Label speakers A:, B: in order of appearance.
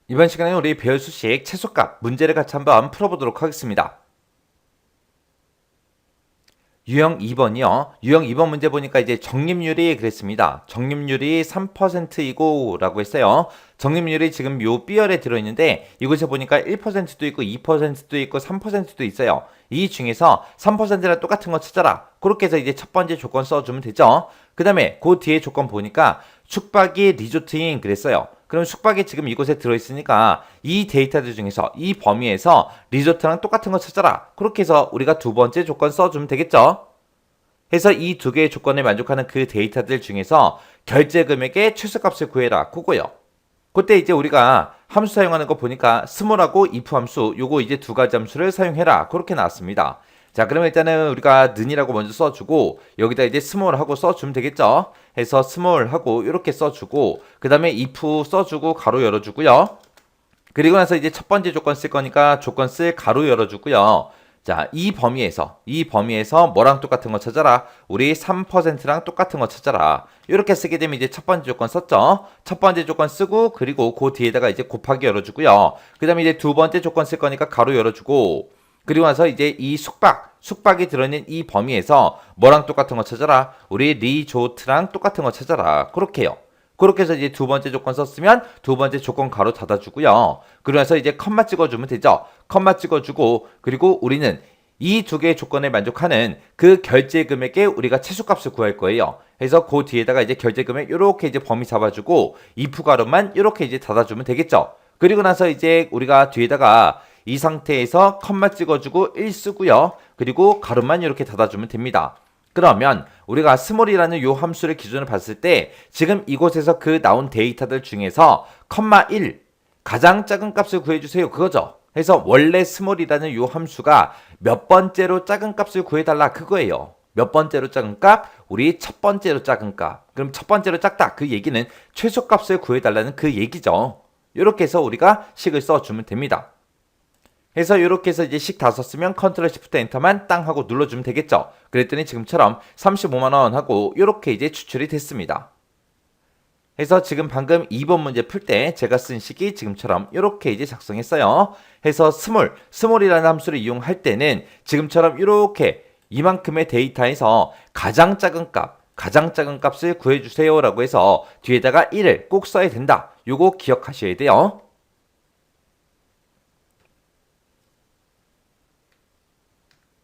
A: 이번 시간에 우리 배울 수식 최소값 문제를 같이 한번 풀어보도록 하겠습니다. 유형 2번이요. 유형 2번 문제 보니까 이제 적립률이 그랬습니다. 적립률이 3%이고 라고 했어요. 적립률이 지금 요 B열에 들어있는데 이곳에 보니까 1%도 있고 2%도 있고 3%도 있어요. 이 중에서 3%랑 똑같은 거 찾아라. 그렇게 해서 이제 첫 번째 조건 써주면 되죠. 그 다음에 그 뒤에 조건 보니까 숙박이 리조트인 그랬어요. 그럼 숙박이 지금 이곳에 들어있으니까 이 데이터들 중에서 이 범위에서 리조트랑 똑같은 거 찾아라. 그렇게 해서 우리가 두 번째 조건 써주면 되겠죠. 해서 이 두 개의 조건에 만족하는 그 데이터들 중에서 결제 금액의 최소값을 구해라. 그거요. 그때 이제 우리가 함수 사용하는 거 보니까 스몰하고 if 함수 요거 이제 두 가지 함수를 사용해라. 그렇게 나왔습니다. 자, 그러면 일단은 우리가 는이라고 먼저 써주고 여기다 이제 스몰하고 써주면 되겠죠. 해서 스몰하고 이렇게 써주고 그 다음에 if 써주고 가로 열어주고요. 그리고 나서 이제 첫 번째 조건 쓸 거니까 조건 쓸 가로 열어주고요. 자, 이 범위에서 뭐랑 똑같은 거 찾아라. 우리 3%랑 똑같은 거 찾아라. 이렇게 쓰게 되면 이제 첫 번째 조건 썼죠. 첫 번째 조건 쓰고 그리고 그 뒤에다가 이제 곱하기 열어주고요. 그 다음에 이제 두 번째 조건 쓸 거니까 가로 열어주고 그리고 나서 이제 이 숙박이 들어있는 이 범위에서 뭐랑 똑같은 거 찾아라. 우리 리조트랑 똑같은 거 찾아라. 그렇게요. 그렇게 해서 이제 두 번째 조건 썼으면 두 번째 조건 가로 닫아주고요. 그러면서 이제 컴마 찍어주면 되죠. 컴마 찍어주고 그리고 우리는 이 두 개의 조건에 만족하는 그 결제 금액에 우리가 최소값을 구할 거예요. 그래서 그 뒤에다가 이제 결제 금액 이렇게 이제 범위 잡아주고 if 가로만 이렇게 이제 닫아주면 되겠죠. 그리고 나서 이제 우리가 뒤에다가 이 상태에서 컴마 찍어주고 1 쓰고요. 그리고 가로만 이렇게 닫아주면 됩니다. 그러면 우리가 스몰이라는 요 함수를 기준으로 봤을 때 지금 이곳에서 그 나온 데이터들 중에서 컴마 1 가장 작은 값을 구해주세요. 그거죠. 그래서 원래 스몰이라는 요 함수가 몇 번째로 작은 값을 구해달라 그거예요. 몇 번째로 작은 값? 우리 첫 번째로 작은 값. 그럼 첫 번째로 작다. 그 얘기는 최소값을 구해달라는 그 얘기죠. 이렇게 해서 우리가 식을 써주면 됩니다. 해서 이렇게 해서 이제 식 다 썼으면 컨트롤 시프트 엔터만 땅 하고 눌러주면 되겠죠. 그랬더니 지금처럼 35만원 하고 이렇게 이제 추출이 됐습니다. 해서 지금 방금 2번 문제 풀 때 제가 쓴 식이 지금처럼 이렇게 이제 작성했어요. 해서 스몰이라는 함수를 이용할 때는 지금처럼 이렇게 이만큼의 데이터에서 가장 작은 값을 구해주세요 라고 해서 뒤에다가 1을 꼭 써야 된다. 요거 기억하셔야 돼요.